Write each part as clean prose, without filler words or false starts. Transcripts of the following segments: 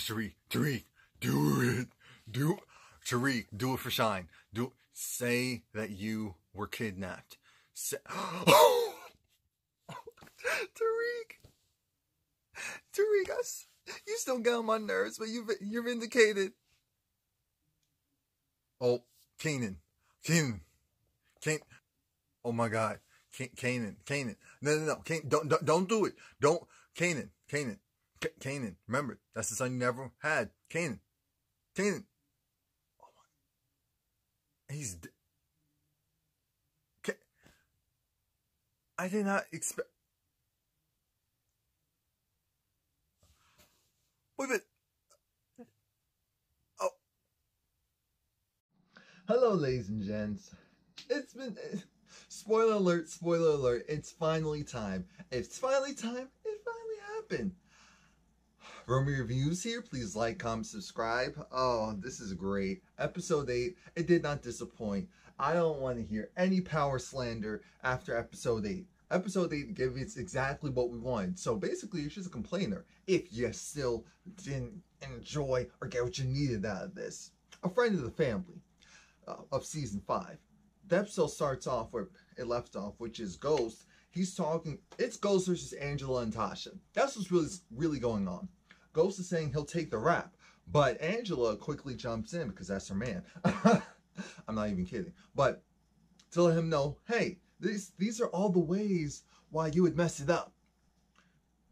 Tariq, do it. Tariq, do it for Shine. Say that you were kidnapped. Tariq, you still get on my nerves, but you're vindicated. Oh, Kanan. Oh my God, Kanan. No, don't do it. Kanan. Remember, that's the son you never had. Kanan. Oh my, he's. I did not expect. Wait a minute. Oh. Hello, ladies and gents. It's been. Spoiler alert. It's finally time. It finally happened. Romie Reviews here. Please like, comment, subscribe. Oh, this is great. Episode 8. It did not disappoint. I don't want to hear any power slander after episode 8. Episode 8 gave us exactly what we wanted. So basically, you're just a complainer if you still didn't enjoy or get what you needed out of this. A friend of the family of season 5. The episode starts off where it left off, which is Ghost. He's talking. It's Ghost versus Angela and Tasha. That's what's really going on. Ghost is saying he'll take the rap, but Angela quickly jumps in because that's her man. I'm not even kidding. But to let him know, hey, these are all the ways why you would mess it up.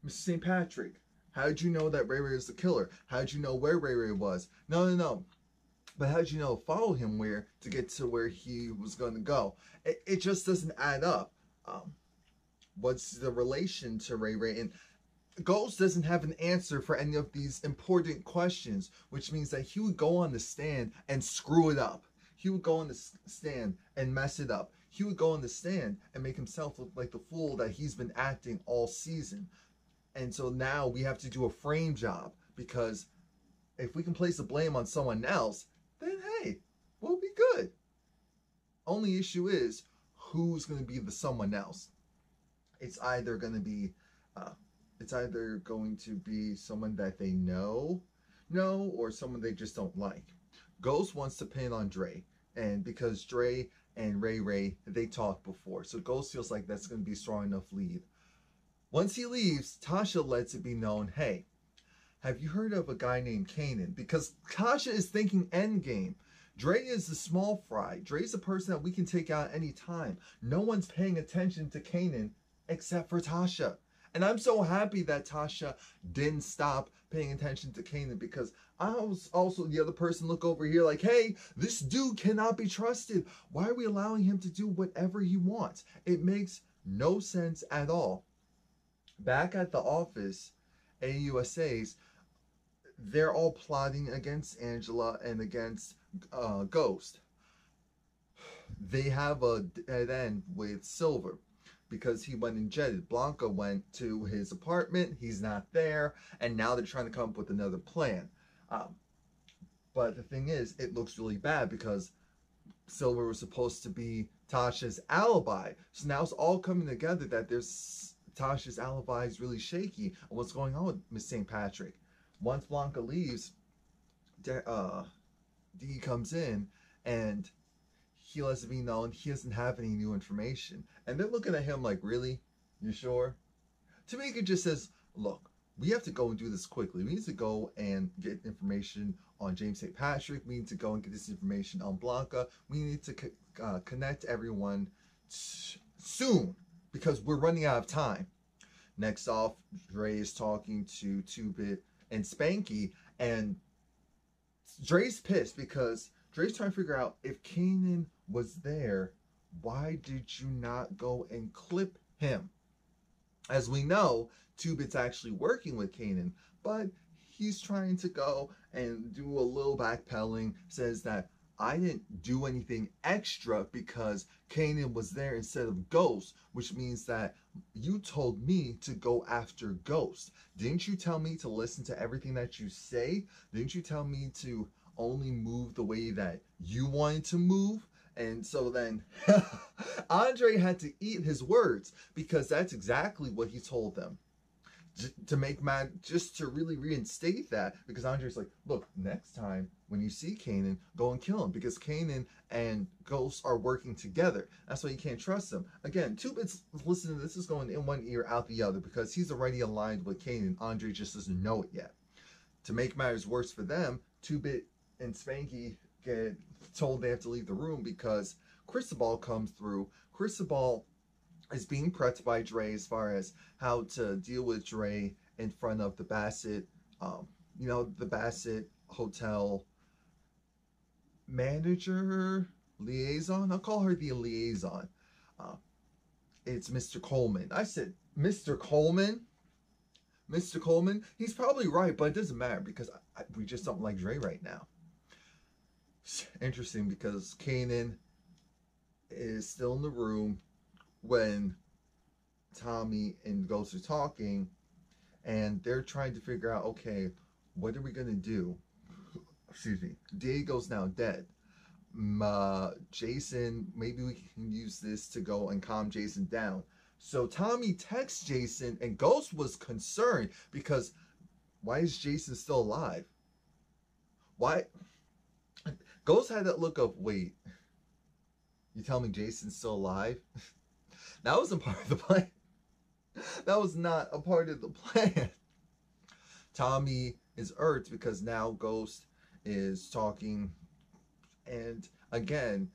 Mr. St. Patrick, how did you know that Ray Ray was the killer? How did you know where Ray Ray was? No. But how did you know follow him where to get to where he was going to go? It just doesn't add up. What's the relation to Ray Ray? And Ghost doesn't have an answer for any of these important questions, which means that he would go on the stand and screw it up. He would go on the stand and mess it up. He would go on the stand and make himself look like the fool that he's been acting all season. And so now we have to do a frame job, because if we can place the blame on someone else, then hey, we'll be good. Only issue is, who's going to be the someone else? It's either going to be someone that they know, or someone they just don't like. Ghost wants to pin on Dre, and because Dre and Ray Ray, they talked before, so Ghost feels like that's going to be a strong enough lead. Once he leaves, Tasha lets it be known, hey, have you heard of a guy named Kanan? Because Tasha is thinking endgame. Dre is the small fry. Dre's a person that we can take out any time. No one's paying attention to Kanan except for Tasha. And I'm so happy that Tasha didn't stop paying attention to Kanan, because I was also the other person look over here like, hey, this dude cannot be trusted. Why are we allowing him to do whatever he wants? It makes no sense at all. Back at the office, AUSA's, they're all plotting against Angela and against Ghost. They have a dead end with Silver because he went and jetted. Blanca went to his apartment. He's not there. And now they're trying to come up with another plan. But the thing is, it looks really bad because Silver was supposed to be Tasha's alibi. So now it's all coming together that Tasha's alibi is really shaky. And what's going on with Miss St. Patrick? Once Blanca leaves, Dee comes in and he lets it be known he doesn't have any new information. And they're looking at him like, really? You sure? Tamika just says, look, we have to go and do this quickly. We need to go and get information on James St. Patrick. We need to go and get this information on Blanca. We need to connect everyone soon because we're running out of time. Next off, Dre is talking to 2-Bit and Spanky, and Dre's pissed because Dre's trying to figure out if Kanan was there, why did you not go and clip him? As we know, 2-Bit's actually working with Kanan, but he's trying to go and do a little backpedaling, says that I didn't do anything extra because Kanan was there instead of Ghost, which means that you told me to go after Ghost. Didn't you tell me to listen to everything that you say? Didn't you tell me to only move the way that you wanted to move? And so then Andre had to eat his words because that's exactly what he told them. to make mad, just to really reinstate that, because Andre's like, look, next time when you see Kanan, go and kill him, because Kanan and Ghost are working together. That's why you can't trust him. Again, 2-Bit's listening to this is going in one ear, out the other, because he's already aligned with Kanan. Andre just doesn't know it yet. To make matters worse for them, 2-Bit and Spanky get told they have to leave the room because Cristobal comes through. Cristobal is being prepped by Dre as far as how to deal with Dre in front of the Bassett, the Bassett Hotel manager, liaison. I'll call her the liaison. It's Mr. Coleman. I said, Mr. Coleman? Mr. Coleman? He's probably right, but it doesn't matter because we just don't like Dre right now. Interesting, because Kanan is still in the room when Tommy and Ghost are talking, and they're trying to figure out, okay, what are we gonna do? Excuse me. Diego's now dead. Jason, maybe we can use this to go and calm Jason down. So Tommy texts Jason, and Ghost was concerned because why is Jason still alive? Why? Ghost had that look of, wait, you tell me Jason's still alive? That wasn't part of the plan. That was not a part of the plan. Tommy is irked because now Ghost is talking, and again,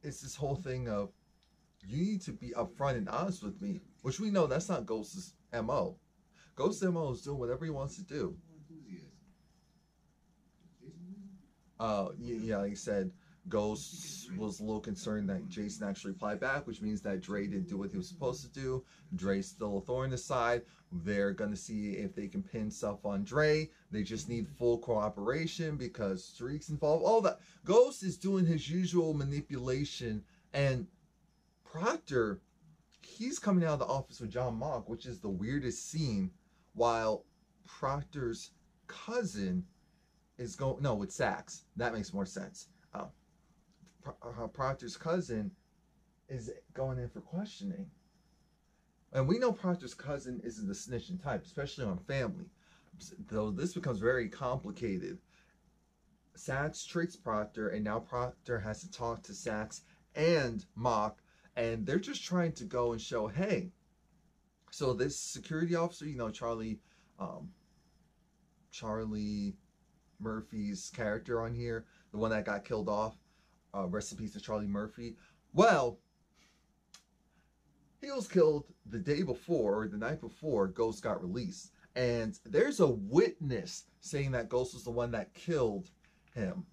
it's this whole thing of, you need to be upfront and honest with me, which we know that's not Ghost's MO. Ghost's MO is doing whatever he wants to do. Yeah, like I said, Ghost was a little concerned that Jason actually replied back, which means that Dre didn't do what he was supposed to do. Dre's still a thorn in the side. They're going to see if they can pin stuff on Dre. They just need full cooperation because Tariq's involved. All that. Ghost is doing his usual manipulation, and Proctor, he's coming out of the office with John Mock, which is the weirdest scene, while Proctor's cousin is going, no, with Sax. That makes more sense. Proctor's cousin is going in for questioning. And we know Proctor's cousin isn't the snitching type, especially on family. Though this becomes very complicated. Sax tricks Proctor, and now Proctor has to talk to Sax and Mock, and they're just trying to go and show, hey, so this security officer, Charlie Murphy's character on here, the one that got killed off, rest in peace to Charlie Murphy. Well, he was killed the day before, or the night before Ghost got released. And there's a witness saying that Ghost was the one that killed him.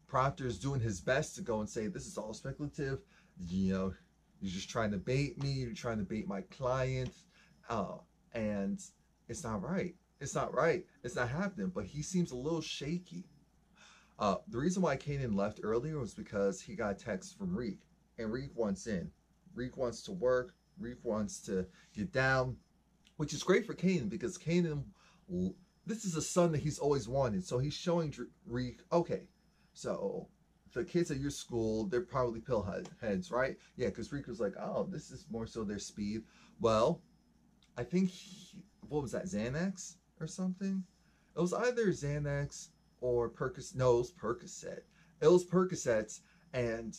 Proctor's doing his best to go and say, this is all speculative. You're just trying to bait me. You're trying to bait my client. And it's not right. It's not right. It's not happening. But he seems a little shaky. The reason why Kanan left earlier was because he got a text from Reek. And Reek wants in. Reek wants to work. Reek wants to get down. Which is great for Kanan because Kanan, this is a son that he's always wanted. So he's showing Reek, okay, so the kids at your school, they're probably pill heads, right? Yeah, because Reek was like, oh, this is more so their speed. Well, I think, what was that, Xanax or something? It was either Xanax or Percocet. No, it was Percocet. It was Percocets, and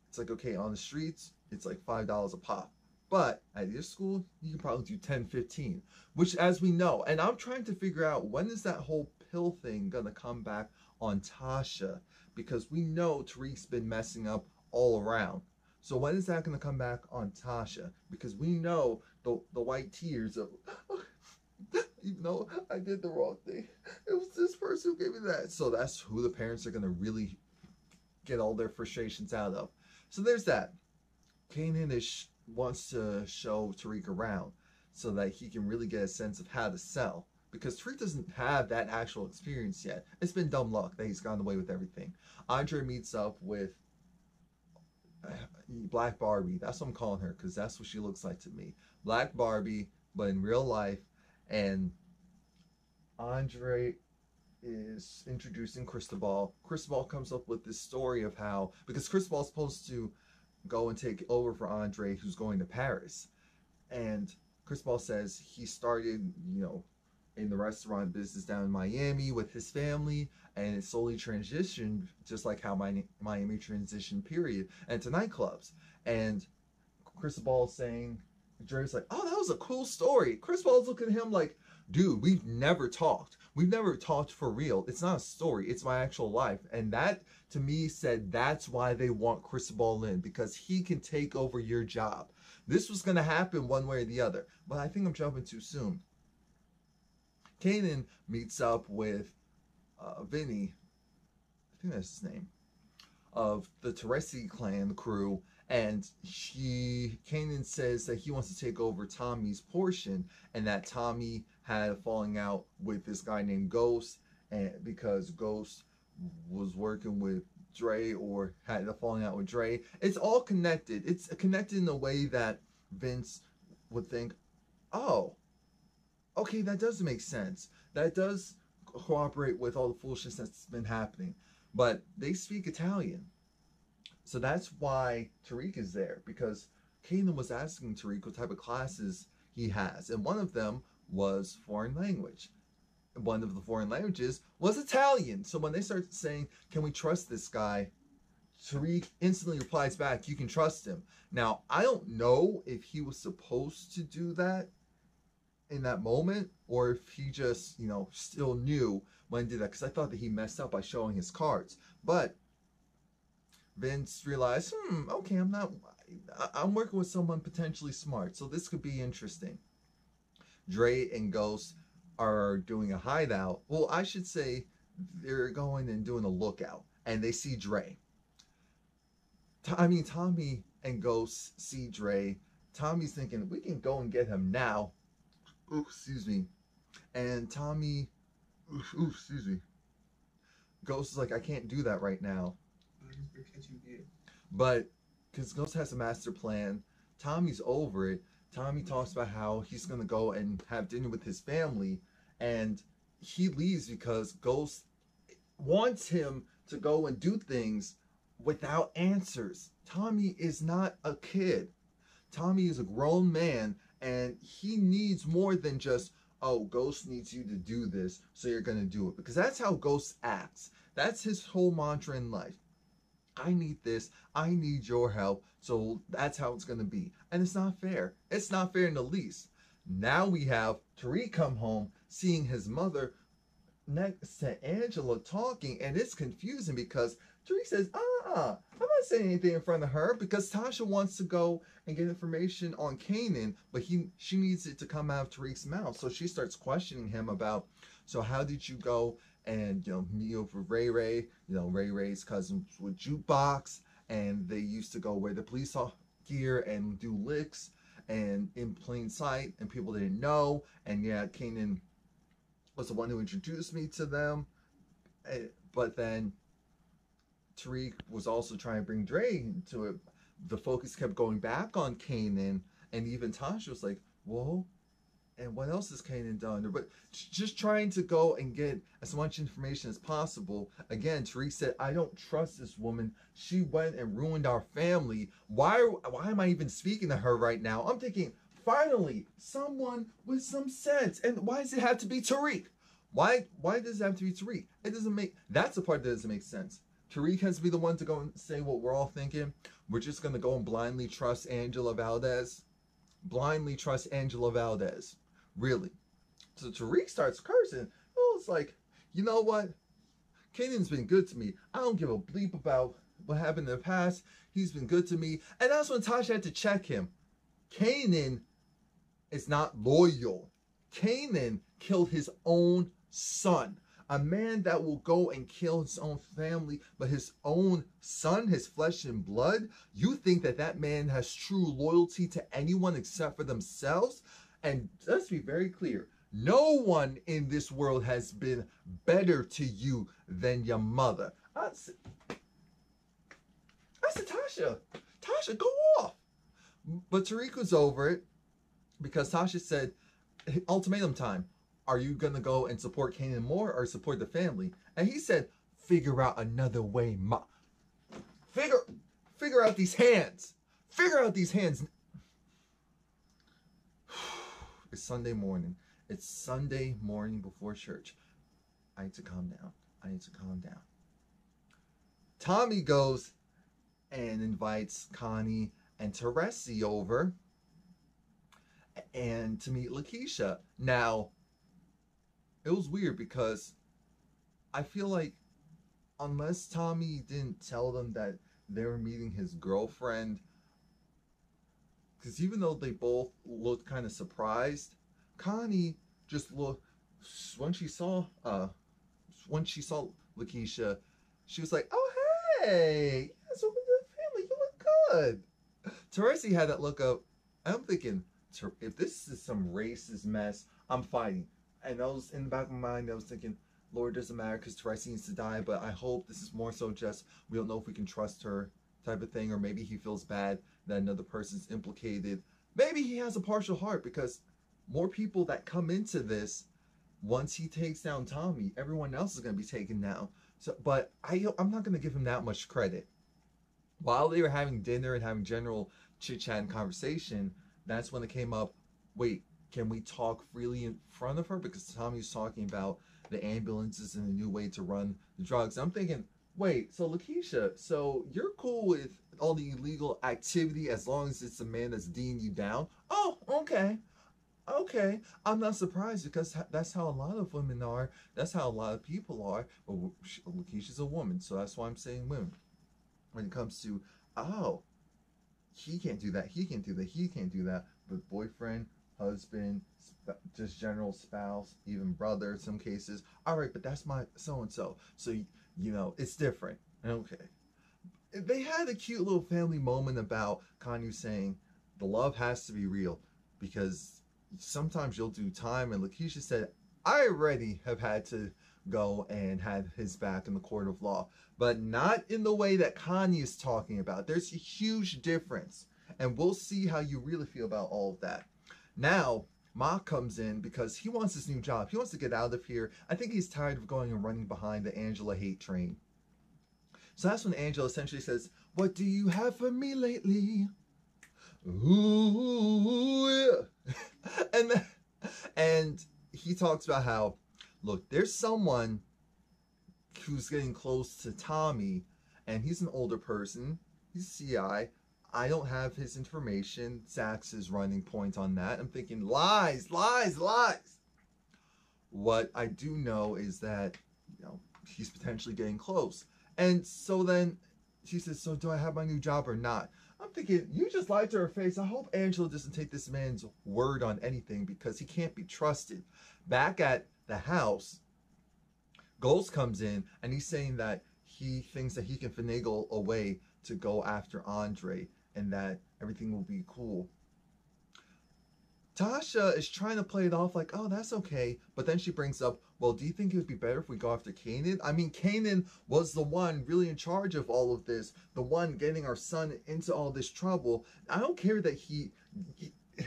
it's like, okay, on the streets, it's like $5 a pop. But at your school, you can probably do 10, 15, which as we know, and I'm trying to figure out when is that whole pill thing going to come back on Tasha, because we know Tariq's been messing up all around. So when is that going to come back on Tasha? Because we know the white tears of, even though I did the wrong thing, it was this person who gave me that. So that's who the parents are going to really get all their frustrations out of. So there's that. Kanan wants to show Tariq around so that he can really get a sense of how to sell, because Tariq doesn't have that actual experience yet. It's been dumb luck that he's gone away with everything. Andre meets up with Black Barbie. That's what I'm calling her, because that's what she looks like to me. Black Barbie, but in real life. And Andre is introducing Cristobal. Cristobal comes up with this story of how, because Cristobal's supposed to go and take over for Andre, who's going to Paris. And Cristobal says he started, in the restaurant business down in Miami with his family, and it slowly transitioned, just like how Miami transitioned, period, into nightclubs. And Cristobal's saying, Dre's like, oh, that was a cool story. Cristobal's looking at him like, dude, we've never talked. We've never talked for real. It's not a story. It's my actual life. And that, to me, said that's why they want Cristobal in, because he can take over your job. This was going to happen one way or the other. But I think I'm jumping too soon. Kanan meets up with Vinny, I think that's his name, of the Teresi clan crew, and Kanan says that he wants to take over Tommy's portion, and that Tommy had a falling out with this guy named Ghost, and because Ghost was working with Dre, or had a falling out with Dre. It's all connected. It's connected in a way that Vince would think, oh, okay, that does make sense. That does cooperate with all the foolishness that's been happening. But they speak Italian. So that's why Tariq is there, because Kanan was asking Tariq what type of classes he has. And one of them was foreign language. And one of the foreign languages was Italian. So when they start saying, can we trust this guy? Tariq instantly replies back, you can trust him. Now, I don't know if he was supposed to do that in that moment, or if he just, still knew when he did that, because I thought that he messed up by showing his cards. But Vince realized, okay, I'm working with someone potentially smart, so this could be interesting. Dre and Ghost are doing a hideout. Well, I should say they're going and doing a lookout, and they see Dre. Tommy and Ghost see Dre. Tommy's thinking, we can go and get him now. Ooh, excuse me. And Tommy, excuse me. Ghost is like, I can't do that right now. But because Ghost has a master plan, Tommy's over it. Tommy talks about how he's going to go and have dinner with his family, and he leaves because Ghost wants him to go and do things without answers. Tommy is not a kid. Tommy is a grown man, and he needs more than just, oh, Ghost needs you to do this, so you're going to do it. Because that's how Ghost acts. That's his whole mantra in life. I need this. I need your help. So that's how it's going to be. And it's not fair. It's not fair in the least. Now we have Tariq come home, seeing his mother next to Angela talking, and it's confusing because Tariq says, I'm not saying anything in front of her, because Tasha wants to go and get information on Kanan, but she needs it to come out of Tariq's mouth. So she starts questioning him about, so how did you go and meet up with Ray Ray? Ray Ray's cousin with Jukebox, and they used to go wear the police gear and do licks and in plain sight, and people didn't know. And yeah, Kanan was the one who introduced me to them. But then Tariq was also trying to bring Dre into it. The focus kept going back on Kanan, and even Tasha was like, whoa, and what else has Kanan done? But just trying to go and get as much information as possible. Again, Tariq said, I don't trust this woman. She went and ruined our family. Why am I even speaking to her right now? I'm thinking, finally, someone with some sense. And why does it have to be Tariq? Why does it have to be Tariq? It doesn't make, that's the part that doesn't make sense. Tariq has to be the one to go and say what we're all thinking. We're just going to go and blindly trust Angela Valdez. Blindly trust Angela Valdez. Really. So Tariq starts cursing. Oh, it's like, you know what? Kanan's been good to me. I don't give a bleep about what happened in the past. He's been good to me. And that's when Tasha had to check him. Kanan is not loyal. Kanan killed his own son. A man that will go and kill his own family, but his own son, his flesh and blood, you think that that man has true loyalty to anyone except for themselves? And let's be very clear, no one in this world has been better to you than your mother. I said, Tasha, go off. But Tariq was over it because Tasha said, ultimatum time. Are you going to go and support Kanan more or support the family? And he said, figure out another way, Ma. Figure out these hands. Figure out these hands. It's Sunday morning. It's Sunday morning before church. I need to calm down. I need to calm down. Tommy goes and invites Connie and Teresi over and to meet Lakeisha. Now, it was weird because I feel like unless Tommy didn't tell them that they were meeting his girlfriend, because even though they both looked kind of surprised, Connie just looked when she saw Lakeisha, she was like, "Oh hey, yes, welcome to the family. You look good." Teresi had that look of, I'm thinking, if this is some racist mess, I'm fighting. And I was in the back of my mind, I was thinking, Lord, doesn't matter because Teresi needs to die, but I hope this is more so just we don't know if we can trust her type of thing, or maybe he feels bad that another person's implicated. Maybe he has a partial heart because more people that come into this, once he takes down Tommy, everyone else is going to be taken down. So, but I'm not going to give him that much credit. While they were having dinner and having general chit-chat and conversation, that's when it came up, wait, can we talk freely in front of her? Because Tommy's talking about the ambulances and a new way to run the drugs. I'm thinking, wait, so Lakeisha, so you're cool with all the illegal activity as long as it's a man that's D'ing you down? Oh, okay. Okay, I'm not surprised because that's how a lot of women are. That's how a lot of people are. But Lakeisha's a woman, so that's why I'm saying women. When it comes to, oh, he can't do that, he can't do that, he can't do that. But boyfriend, husband, just general spouse, even brother in some cases. All right, but that's my so-and-so. So, you know, it's different. Okay. They had a cute little family moment about Kanye saying the love has to be real because sometimes you'll do time, and Lakeisha said, I already have had to go and had his back in the court of law, but not in the way that Kanye is talking about. There's a huge difference, and we'll see how you really feel about all of that. Now, Ma comes in because he wants this new job. He wants to get out of here. I think he's tired of going and running behind the Angela hate train. So that's when Angela essentially says, what do you have for me lately? Ooh, yeah. and he talks about how, look, there's someone who's getting close to Tommy, and he's an older person. He's CI. I don't have his information. Sax is running point on that. I'm thinking, lies, lies, lies. What I do know is that, you know, he's potentially getting close. And so then she says, so do I have my new job or not? I'm thinking, you just lied to her face. I hope Angela doesn't take this man's word on anything because he can't be trusted. Back at the house, Ghost comes in and he's saying that he thinks that he can finagle a way to go after Andre and that everything will be cool. Tasha is trying to play it off like, oh, that's okay. But then she brings up, well, do you think it would be better if we go after Kanan? I mean, Kanan was the one really in charge of all of this, the one getting our son into all this trouble. I don't care that he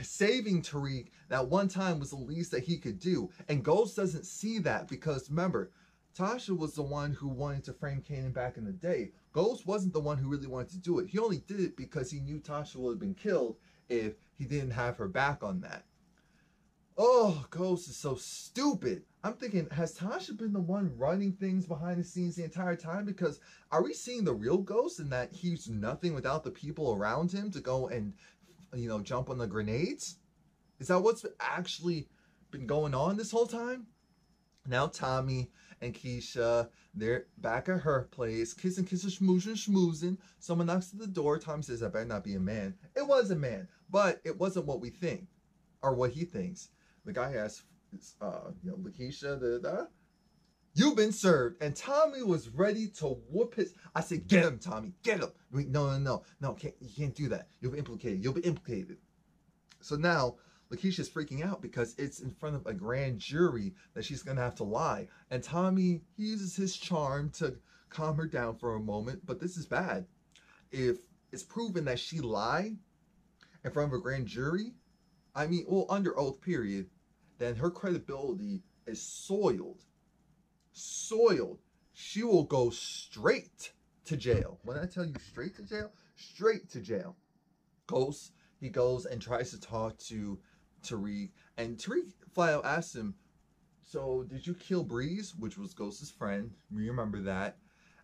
saving Tariq that one time was the least that he could do. And Ghost doesn't see that because, remember, Tasha was the one who wanted to frame Kanan back in the day. Ghost wasn't the one who really wanted to do it. He only did it because he knew Tasha would have been killed if he didn't have her back on that. Oh, Ghost is so stupid. I'm thinking, has Tasha been the one running things behind the scenes the entire time? Because are we seeing the real Ghost in that he's nothing without the people around him to go and, you know, jump on the grenades? Is that what's actually been going on this whole time? Now Tommy and Keisha, they're back at her place, kissing, schmoozing. Someone knocks at the door. Tommy says, that better not be a man. It was a man, but it wasn't what we think, or what he thinks. The guy asks, you know, Lakeisha, you've been served. And Tommy was ready to whoop his. I said, get him, Tommy, get him. Wait, no, you can't do that. You'll be implicated. So now Lakeisha's freaking out because it's in front of a grand jury that she's going to have to lie. And Tommy, he uses his charm to calm her down for a moment. But this is bad. If it's proven that she lied in front of a grand jury, I mean, well, under oath, period, then her credibility is soiled. Soiled. She will go straight to jail. When I tell you straight to jail, straight to jail. Ghost, he goes and tries to talk to Tariq, And Tariq flat out asked him, so did you kill Breeze, which was Ghost's friend? You remember that?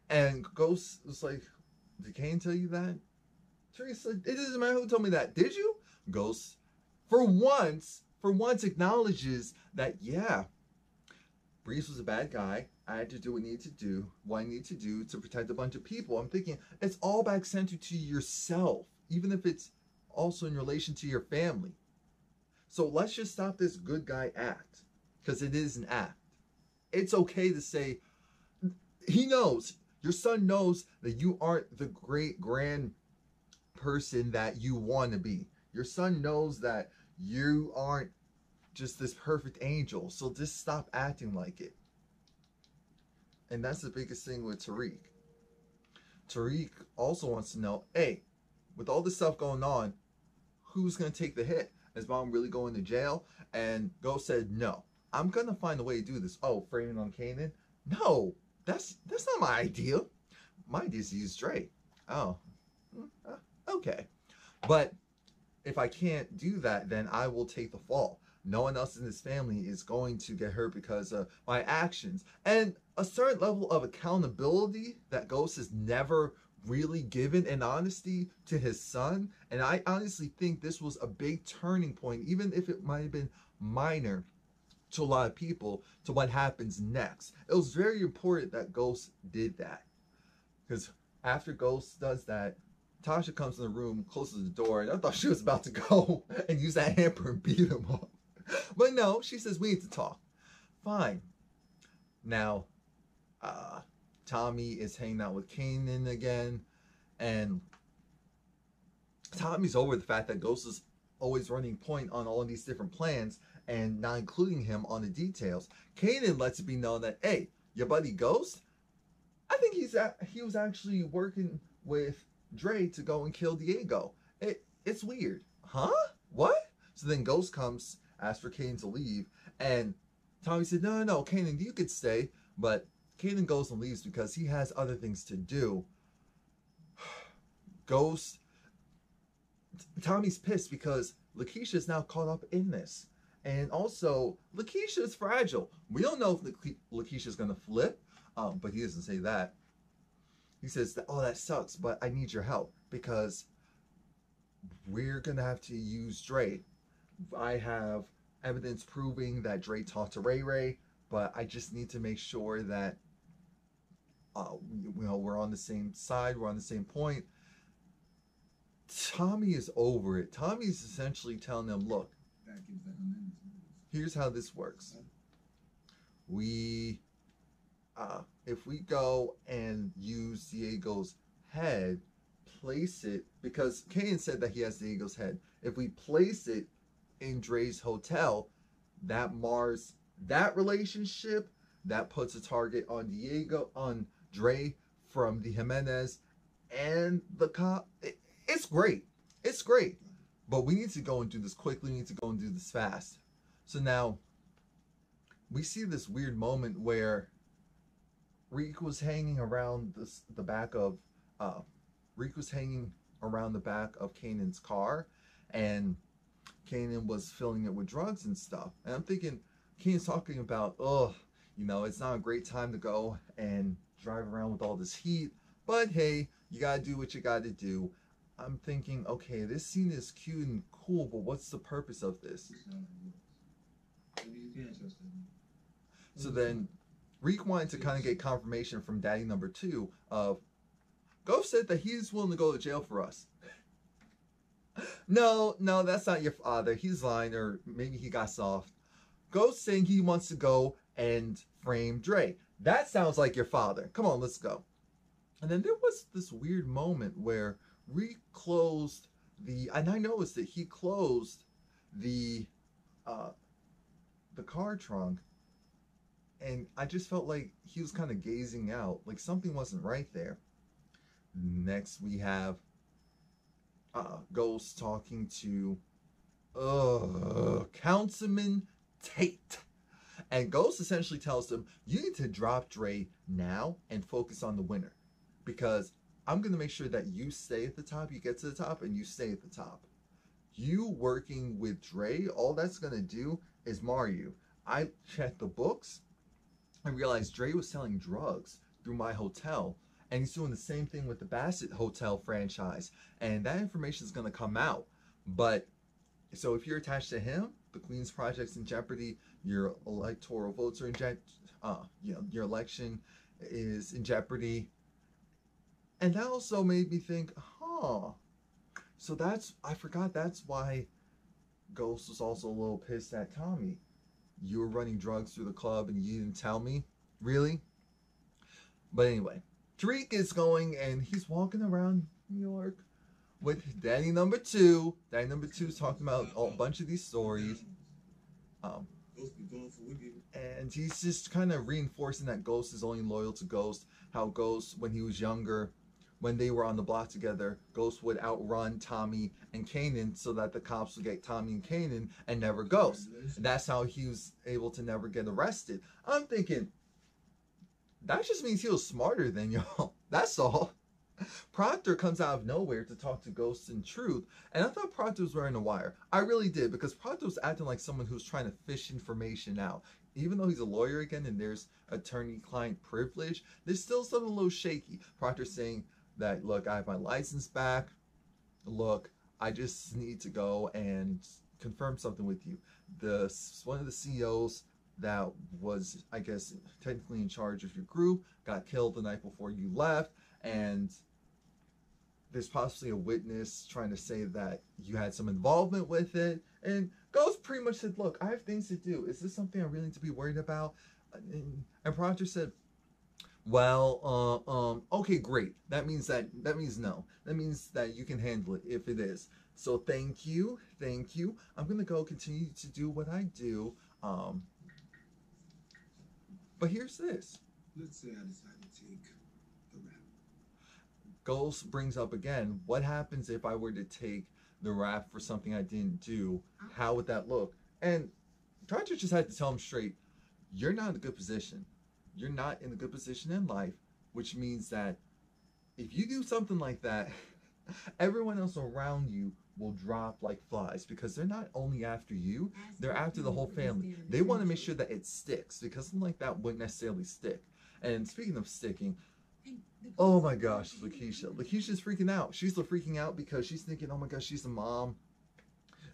And Ghost was like, did Kanan tell you that? Tariq said, it doesn't matter who told me that. Did you? Ghost, for once acknowledges that, yeah, Breeze was a bad guy. I had to do what I needed to do to protect a bunch of people. I'm thinking, it's all back centered to yourself, even if it's also in relation to your family. So let's just stop this good guy act, because it is an act. It's okay to say, he knows, your son knows that you aren't the great grand person that you want to be. Your son knows that you aren't just this perfect angel, so just stop acting like it. And that's the biggest thing with Tariq. Tariq also wants to know, hey, with all this stuff going on, who's going to take the hit? Is mom really going to jail? And Ghost said, no, I'm going to find a way to do this. Oh, framing on Kanan? No, that's not my idea. My idea is to use Dre. Oh, okay. But if I can't do that, then I will take the fall. No one else in this family is going to get hurt because of my actions. And a certain level of accountability that Ghost has never really given in honesty to his son. And I honestly think this was a big turning point, even if it might have been minor to a lot of people, to what happens next. It was very important that Ghost did that. Because after Ghost does that, Tasha comes in the room, closes the door, and I thought she was about to go and use that hammer and beat him up. But no, she says, we need to talk. Fine. Now, Tommy is hanging out with Kanan again, and Tommy's over the fact that Ghost is always running point on all of these different plans and not including him on the details. Kanan lets it be known that, hey, your buddy Ghost, I think he was actually working with Dre to go and kill Diego. It's weird. Huh? What? So then Ghost comes, asks for Kanan to leave, and Tommy said, no, Kanan, you could stay. But Kanan goes and leaves because he has other things to do. Tommy's pissed because Lakeisha's now caught up in this. And also, Lakeisha's fragile. We don't know if Lakeisha's going to flip, but he doesn't say that. He says, oh, that sucks, but I need your help because we're going to have to use Dre. I have evidence proving that Dre talked to Ray Ray, but I just need to make sure that we're on the same side, we're on the same point. Tommy is over it. Tommy's essentially telling them, look, here's how this works. If we go and use Diego's head, place it, because Kanan said that he has Diego's head. If we place it in Dre's hotel, that mars that relationship, that puts a target on Dre from the Jimenez and the cop. It's great. It's great. But we need to go and do this quickly. We need to go and do this fast. So now we see this weird moment where Reek was hanging around the back of Kanan's car, and Kanan was filling it with drugs and stuff. And I'm thinking, Kanan's talking about, it's not a great time to go and drive around with all this heat, but hey, you gotta do what you gotta do. I'm thinking, okay, this scene is cute and cool, but what's the purpose of this? So then Reek wanted to kind of get confirmation from Daddy number 2 of, Ghost said that he's willing to go to jail for us. No, that's not your father. He's lying, or maybe he got soft. Ghost saying he wants to go and frame Dre. That sounds like your father. Come on, let's go. And then there was this weird moment where Reek closed and I noticed that he closed the car trunk, and I just felt like he was kind of gazing out, like something wasn't right there. Next we have Ghost talking to Councilman Tate, and Ghost essentially tells him, you need to drop Dre now and focus on the winner, because I'm going to make sure that you stay at the top, you get to the top, and you stay at the top. You working with Dre, all that's gonna do is mar you. I checked the books and realized Dre was selling drugs through my hotel, and he's doing the same thing with the Bassett Hotel franchise, and that information is gonna come out. But so if you're attached to him, the Queen's Project's in jeopardy. Your electoral votes are in your election is in jeopardy. And that also made me think, huh. So I forgot that's why Ghost was also a little pissed at Tommy. You were running drugs through the club and you didn't tell me? Really? But anyway, Tariq is going and he's walking around New York with Daddy number two. Daddy number two is talking about a bunch of these stories. And he's just kind of reinforcing that Ghost is only loyal to Ghost. How Ghost, when he was younger, when they were on the block together, Ghost would outrun Tommy and Kanan so that the cops would get Tommy and Kanan and never Ghost. And that's how he was able to never get arrested. I'm thinking, that just means he was smarter than y'all. That's all. Proctor comes out of nowhere to talk to Ghost and Truth, and I thought Proctor was wearing a wire. I really did, because Proctor was acting like someone who's trying to fish information out. Even though he's a lawyer again and there's attorney-client privilege, there's still something a little shaky. Proctor's saying that, look, I have my license back. Look, I just need to go and confirm something with you. One of the CEOs that was, I guess, technically in charge of your group got killed the night before you left, and there's possibly a witness trying to say that you had some involvement with it. And Ghost pretty much said, look, I have things to do. Is this something I really need to be worried about? And Proctor said, well, okay, great. That means no. That means that you can handle it if it is. So thank you. I'm gonna go continue to do what I do. But here's this. Let's say I decide to take the rap. Ghost brings up again, what happens if I were to take the rap for something I didn't do? How would that look? And Proctor just had to tell him straight, you're not in a good position. You're not in a good position in life, which means that if you do something like that, everyone else around you will drop like flies, because they're not only after you, they're after the whole family. They want to make sure that it sticks, because something like that wouldn't necessarily stick. And speaking of sticking, oh my gosh, Lakeisha's freaking out. She's freaking out because she's thinking, oh my gosh, she's a mom.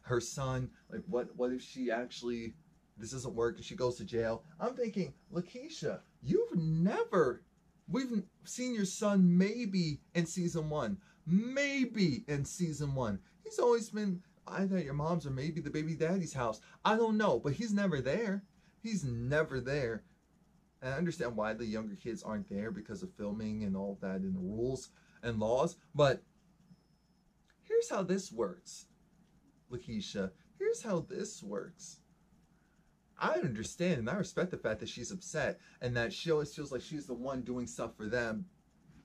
Her son, like, what if she actually, this doesn't work and she goes to jail? I'm thinking, Lakeisha, we've seen your son maybe in season 1. Maybe in season 1. He's always been either at your mom's or maybe the baby daddy's house. I don't know, but he's never there. He's never there. And I understand why the younger kids aren't there because of filming and all that and the rules and laws. But here's how this works, Lakeisha. Here's how this works. I understand and I respect the fact that she's upset and that she always feels like she's the one doing stuff for them.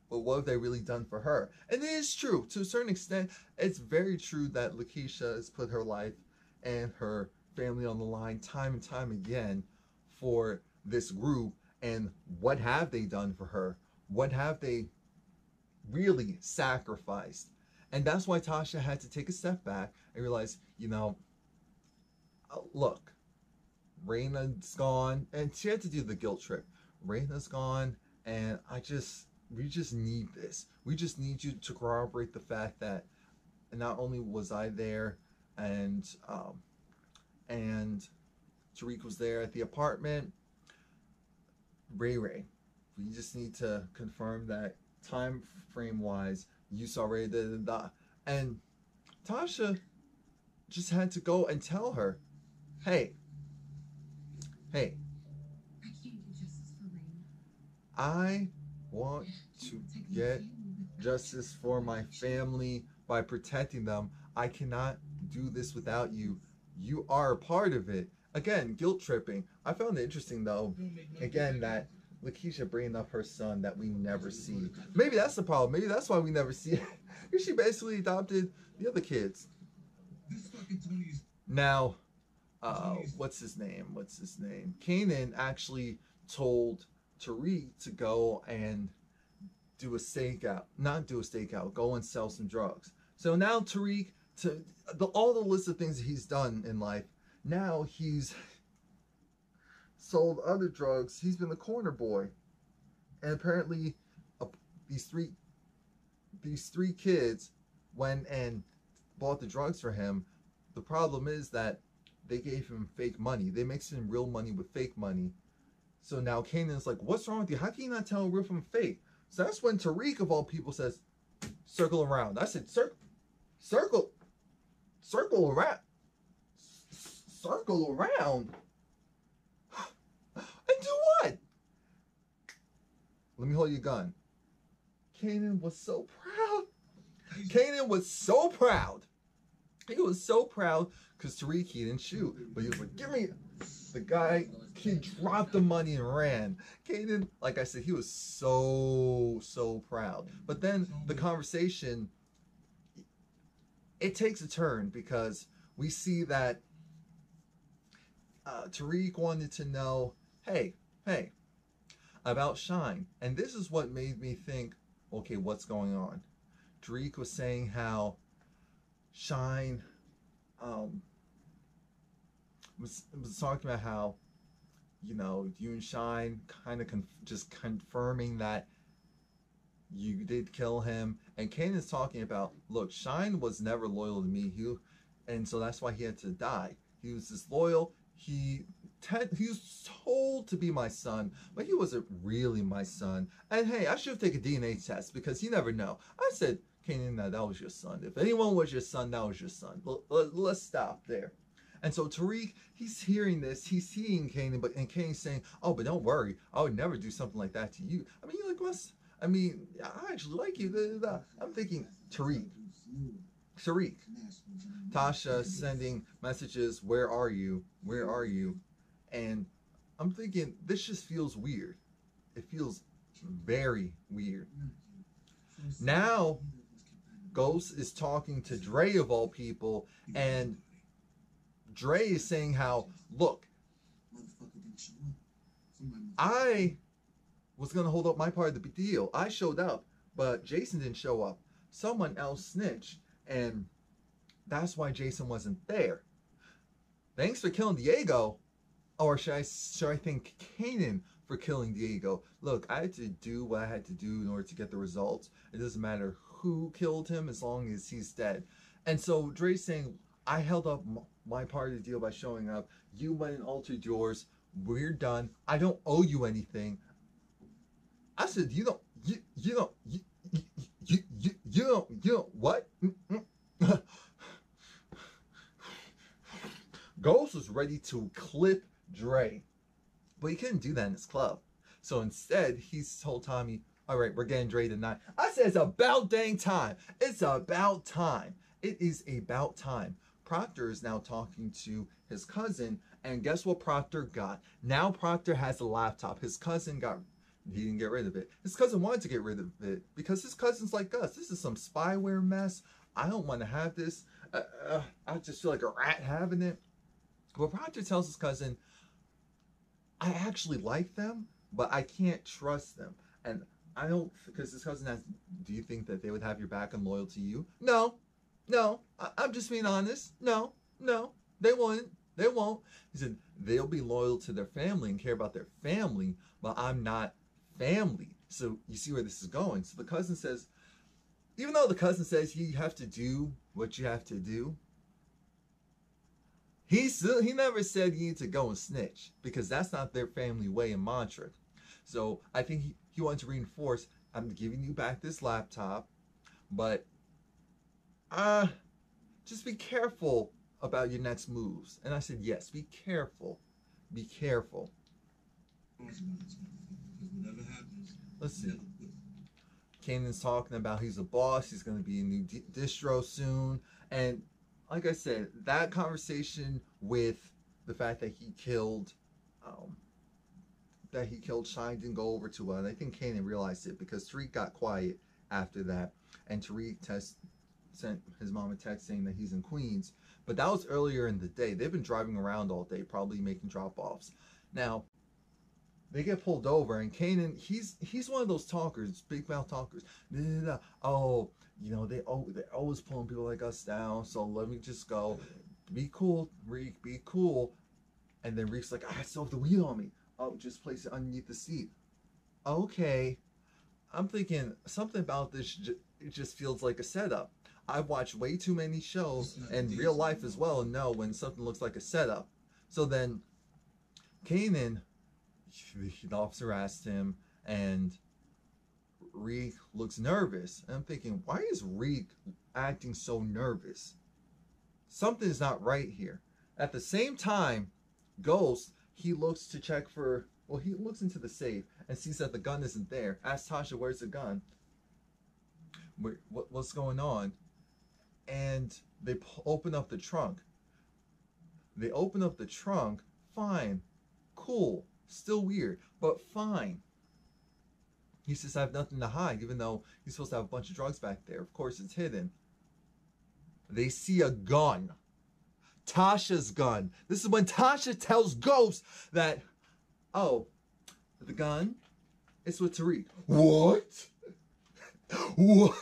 But what have they really done for her? And it is true. To a certain extent, it's very true that Lakeisha has put her life and her family on the line time and time again for this group. And what have they done for her? What have they really sacrificed? And that's why Tasha had to take a step back and realize, you know, look, Raina's gone, and she had to do the guilt trip. Raina's gone, and we just need this. We just need you to corroborate the fact that not only was I there, and Tariq was there at the apartment. Ray, we just need to confirm that time frame wise, you saw Ray, and Tasha just had to go and tell her, hey, I can't get justice for Ray. I want to get justice for my family by protecting them. I cannot do this without you. You are a part of it. Again, guilt tripping. I found it interesting though, again, that Lakeisha bringing up her son that we never see. Maybe that's the problem. Maybe that's why we never see it. Because she basically adopted the other kids. Now, what's his name? Kanan actually told Tariq to go and do a stakeout. Not do a stakeout, go and sell some drugs. So now Tariq to all the list of things that he's done in life. Now he's sold other drugs. He's been the corner boy, and apparently, these three kids went and bought the drugs for him. The problem is that they gave him fake money. They mixed in real money with fake money. So now Kanan's like, "What's wrong with you? How can you not tell real from fake?" So that's when Tariq, of all people, says, "Circle around." I said, circle around. Circle around? And do what? Let me hold your gun. Kanan was so proud. Kanan was so proud. He was so proud because Tariq, he didn't shoot. But he was like, "Give me." The kid dropped the money and ran. Kanan, like I said, he was so proud. But then the conversation, it takes a turn because we see that Tariq wanted to know, hey, about Shine. And this is what made me think, okay, what's going on? Tariq was saying how Shine was talking about how, you know, you and Shine kind of just confirming that you did kill him. And Kanan's talking about, look, Shine was never loyal to me. And so that's why he had to die. He was disloyal. He was told to be my son, but he wasn't really my son. And hey, I should have taken a DNA test because you never know. I said, Kanan, that was your son. If anyone was your son, that was your son. Let's stop there. And so Tariq, he's hearing this, he's seeing Kanan, and Kanan's saying, "Oh, but don't worry, I would never do something like that to you." I mean, you're like, what's? I mean, I actually like you. I'm thinking, Tariq, Tasha sending messages, "Where are you? Where are you?" And I'm thinking, this just feels weird. It feels very weird. Now, Ghost is talking to Dre, of all people, and Dre is saying how, look, I was going to hold up my part of the deal. I showed up, but Jason didn't show up. Someone else snitched, and that's why Jason wasn't there. Thanks for killing Diego. Or should I thank Kanan for killing Diego? Look, I had to do what I had to do in order to get the results. It doesn't matter who killed him as long as he's dead. And so Dre's saying, I held up my part of the deal by showing up. You went and altered yours. We're done. I don't owe you anything. I said, you don't, what? Ghost was ready to clip Dre, but he couldn't do that in his club. So instead, he's told Tommy, all right, we're getting Dre tonight. I said, it's about dang time. It's about time. It is about time. Proctor is now talking to his cousin, and guess what Proctor got? Now Proctor has a laptop. His cousin he didn't get rid of it. His cousin wanted to get rid of it because his cousin's like us. This is some spyware mess. I don't want to have this. I just feel like a rat having it. But Proctor tells his cousin, I actually like them, but I can't trust them. And I don't, because his cousin asks, do you think that they would have your back and loyal to you? No, I'm just being honest. No, they wouldn't. They won't. He said, they'll be loyal to their family and care about their family, but I'm not family. So you see where this is going. So the cousin says, even though the cousin says you have to do what you have to do, he never said you need to go and snitch, because that's not their family way and mantra. So I think he wanted to reinforce, I'm giving you back this laptop, but just be careful about your next moves. And I said, yes, be careful. Be careful. Let's see. Kanan's talking about he's a boss. He's going to be a new distro soon. And like I said, that conversation with the fact that he killed Shine didn't go over too well. And I think Kanan realized it because Tariq got quiet after that. And Tariq sent his mom a text saying that he's in Queens. But that was earlier in the day. They've been driving around all day, probably making drop-offs. Now, they get pulled over, and Kanan, he's one of those talkers, big mouth talkers. Oh, they're always pulling people like us down. So let me just go. Be cool, Reek. Be cool. And then Reek's like, I still have the wheel on me. Oh, just place it underneath the seat. Okay. I'm thinking something about this. It just feels like a setup. I've watched way too many shows and real life as well, and know when something looks like a setup. So then, Kanan, the officer asked him, and Reek looks nervous. And I'm thinking, why is Reek acting so nervous? Something's not right here. At the same time, Ghost, he looks to check for, well, he looks into the safe and sees that the gun isn't there. Asks Tasha, where's the gun? What's going on? And they open up the trunk. They open up the trunk. Fine. Cool. Still weird, but fine. He says, I have nothing to hide, even though he's supposed to have a bunch of drugs back there. Of course, it's hidden. They see a gun. Tasha's gun. This is when Tasha tells Ghost that, oh, the gun is with Tariq. What? What?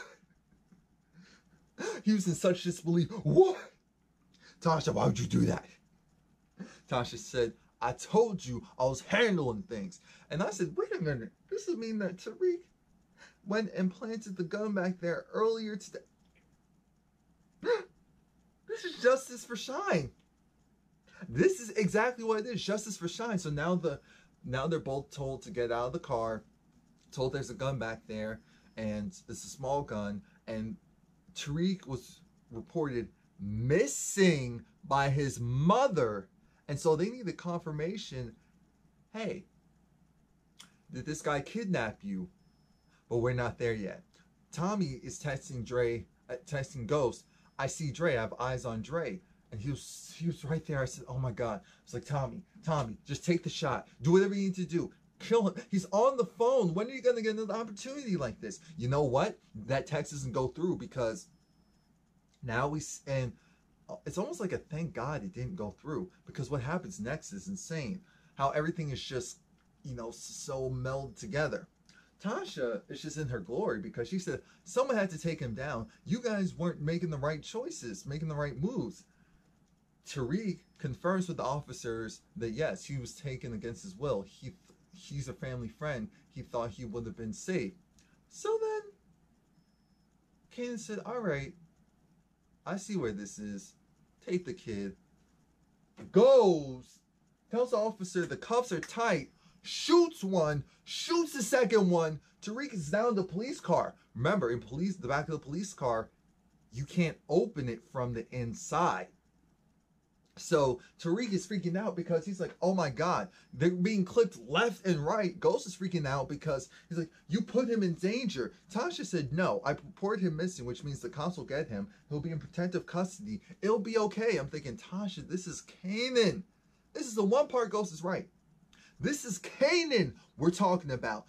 He was in such disbelief. What? Tasha, why would you do that? Tasha said, I told you I was handling things. And I said, wait a minute. This would mean that Tariq went and planted the gun back there earlier today. This is justice for Shine. This is exactly what it is. Justice for Shine. So now they're both told to get out of the car. Told there's a gun back there. And it's a small gun. And Tariq was reported missing by his mother. And so they needed confirmation. Hey, did this guy kidnap you? But we're not there yet. Tommy is texting Ghost. I see Dre. I have eyes on Dre. And he was right there. I said, oh my God. I was like, Tommy, just take the shot. Do whatever you need to do. Kill him. He's on the phone. When are you going to get another opportunity like this? You know what? That text doesn't go through because now and it's almost like a thank God it didn't go through, because what happens next is insane. How everything is just, so melded together. Tasha is just in her glory because she said, someone had to take him down. You guys weren't making the right choices, making the right moves. Tariq confirms with the officers that yes, he was taken against his will. He's a family friend. He thought he would have been safe. So then, Kanan said, all right, I see where this is. Take the kid. Goes, tells the officer the cuffs are tight, shoots one, shoots the second one. Tariq is down the police car. Remember, the back of the police car, you can't open it from the inside. So Tariq is freaking out because he's like, oh my God, they're being clipped left and right. Ghost is freaking out because he's like, you put him in danger. Tasha said, no, I reported him missing, which means the cops will get him. He'll be in protective custody. It'll be okay. I'm thinking, Tasha, this is Kanan. This is the one part Ghost is right. This is Kanan we're talking about.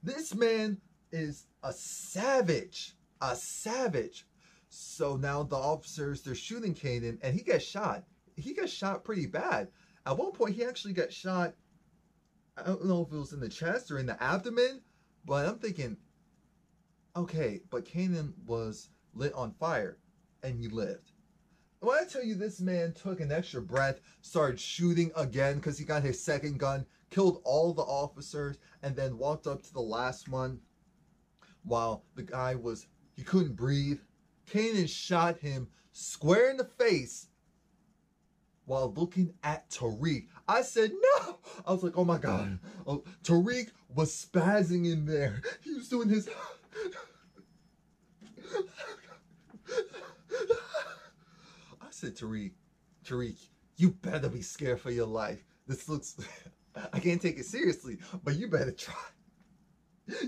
This man is a savage. A savage. So now the officers, they're shooting Kanan, and he gets shot. He got shot pretty bad. At one point, he actually got shot, I don't know if it was in the chest or in the abdomen, but I'm thinking, okay, but Kanan was lit on fire, and he lived. When I tell you this man took an extra breath, started shooting again because he got his second gun, killed all the officers, and then walked up to the last one while the guy he couldn't breathe. Kanan shot him square in the face while looking at Tariq. I said, no! I was like, oh my God. Oh, Tariq was spazzing in there. He was doing his... I said, Tariq, you better be scared for your life. This looks... I can't take it seriously, but you better try.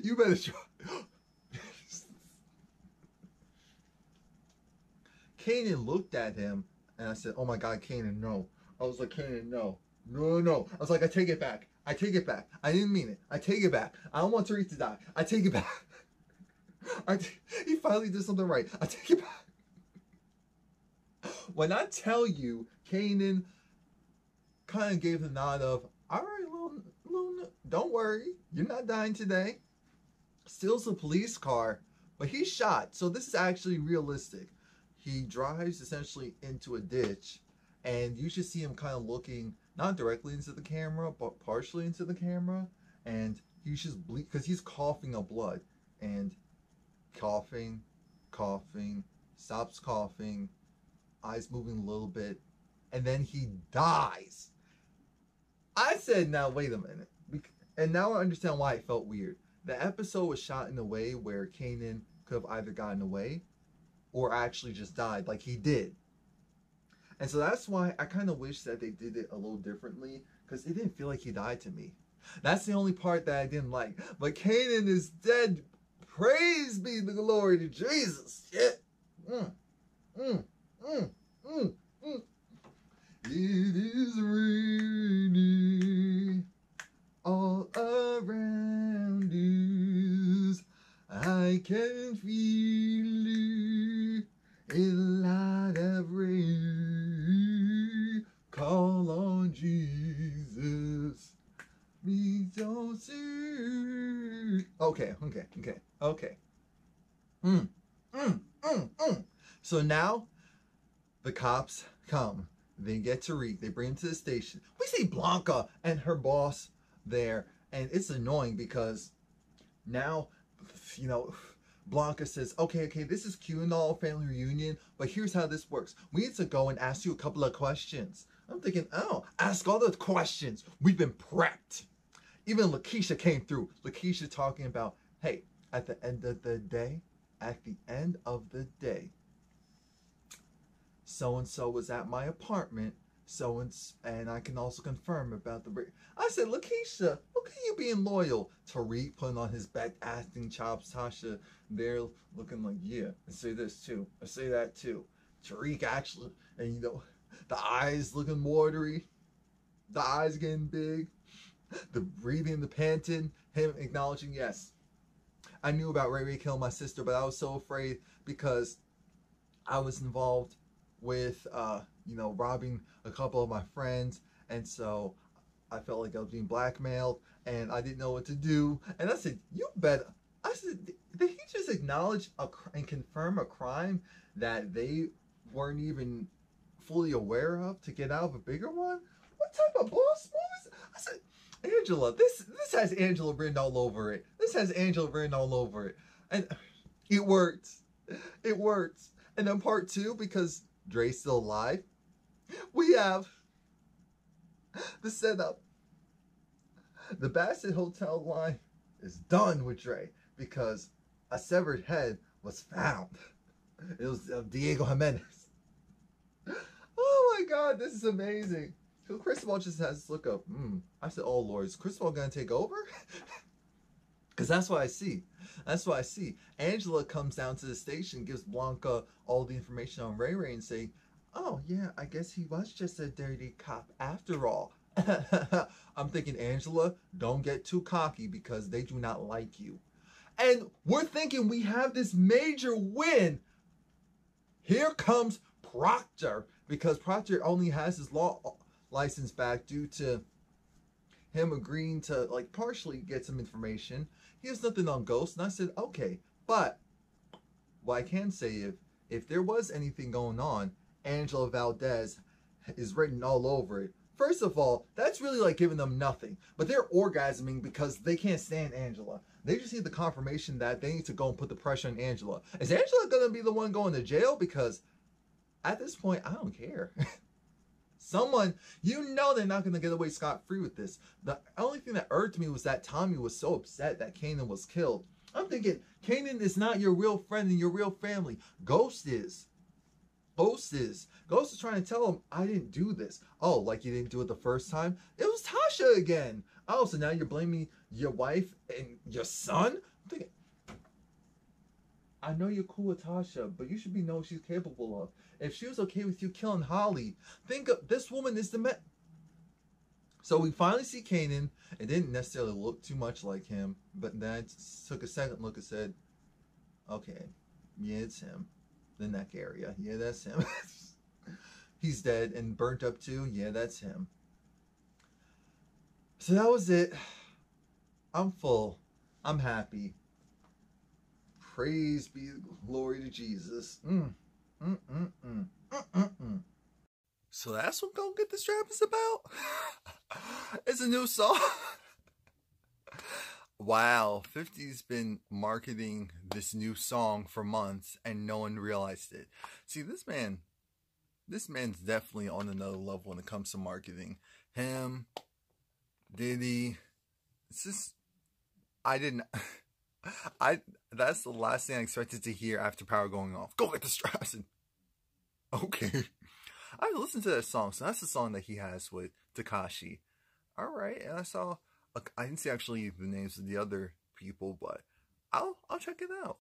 You better try. Kanan looked at him, and I said, oh my God, Kanan, no. I was like, Kanan, no. No. I was like, I take it back. I didn't mean it. I take it back. I don't want Tariq to die. I take it back. He finally did something right. I take it back. When I tell you, Kanan kind of gave the nod of, all right, little Luna, don't worry. You're not dying today. Steals a police car, but he's shot. So this is actually realistic. He drives essentially into a ditch, and you should see him kind of looking not directly into the camera, but partially into the camera. And he's just bleed because he's coughing up blood. And coughing, stops coughing, eyes moving a little bit, and then he dies. I said, now wait a minute. And now I understand why it felt weird. The episode was shot in a way where Kanan could have either gotten away or actually just died like he did. And so that's why I kind of wish that they did it a little differently, because it didn't feel like he died to me. That's the only part that I didn't like. But Kanan is dead. Praise be the glory to Jesus. Shit. It is raining all around us. I can feel it. A lot of rain. Call on Jesus. Me don't see. Okay. So now the cops come. They get Tariq. They bring him to the station. We see Blanca and her boss there, and it's annoying because now, Blanca says, okay, this is cute and all, family reunion, but here's how this works. We need to go and ask you a couple of questions. I'm thinking, oh, ask all the questions. We've been prepped. Even Lakeisha came through. Lakeisha talking about, hey, at the end of the day, so-and-so was at my apartment, and I can also confirm about the rape. I said, Lakeisha, look at you being loyal. Tariq putting on his back acting chops. Tasha there looking like, yeah, I say this too. I say that too. Tariq actually, and the eyes looking watery. The eyes getting big. The breathing, the panting. Him acknowledging, yes, I knew about Ray killing my sister, but I was so afraid because I was involved with, robbing a couple of my friends. And so I felt like I was being blackmailed and I didn't know what to do. And I said, I said, did he just acknowledge and confirm a crime that they weren't even fully aware of to get out of a bigger one? What type of boss move is? I said, Angela, this has Angela written all over it. And it works. And then part 2, because Dre's still alive, we have the setup. The Bassett Hotel line is done with Dre because a severed head was found. It was Diego Jimenez. Oh my God, this is amazing. So Cristobal just has this look of, I said, oh Lord, is Cristobal gonna take over? Because that's what I see. Angela comes down to the station, gives Blanca all the information on Ray and say, oh yeah, I guess he was just a dirty cop after all. I'm thinking, Angela, don't get too cocky because they do not like you. And we're thinking we have this major win. Here comes Proctor, because Proctor only has his law license back due to him agreeing to partially get some information. He has nothing on ghosts, and I said, okay, but what I can say, if there was anything going on, Angela Valdez is written all over it. First of all, that's really like giving them nothing, but they're orgasming because they can't stand Angela. They just need the confirmation that they need to go and put the pressure on Angela. Is Angela gonna be the one going to jail? Because at this point, I don't care. Someone, they're not going to get away scot-free with this. The only thing that irked me was that Tommy was so upset that Kanan was killed. I'm thinking, Kanan is not your real friend and your real family. Ghost is. Ghost is trying to tell him, I didn't do this. Oh, like you didn't do it the first time? It was Tasha again. Oh, so now you're blaming your wife and your son? I'm thinking, I know you're cool with Tasha, but you should know what she's capable of. If she was okay with you killing Holly, think of this woman is the So we finally see Kanan. It didn't necessarily look too much like him, but then I took a second look and said, okay, yeah, it's him. The neck area. Yeah, that's him. He's dead and burnt up too. Yeah, that's him. So that was it. I'm full. I'm happy. Praise be the glory to Jesus. So that's what Go Get the Strap is about? It's a new song. Wow, 50's been marketing this new song for months and no one realized it. See, this man's definitely on another level when it comes to marketing. Him, Diddy, it's just, that's the last thing I expected to hear after Power going off. Go get the straps. And, okay. I listened to that song, so that's the song that he has with Tekashi. Alright, and I didn't see actually the names of the other people, but I'll check it out.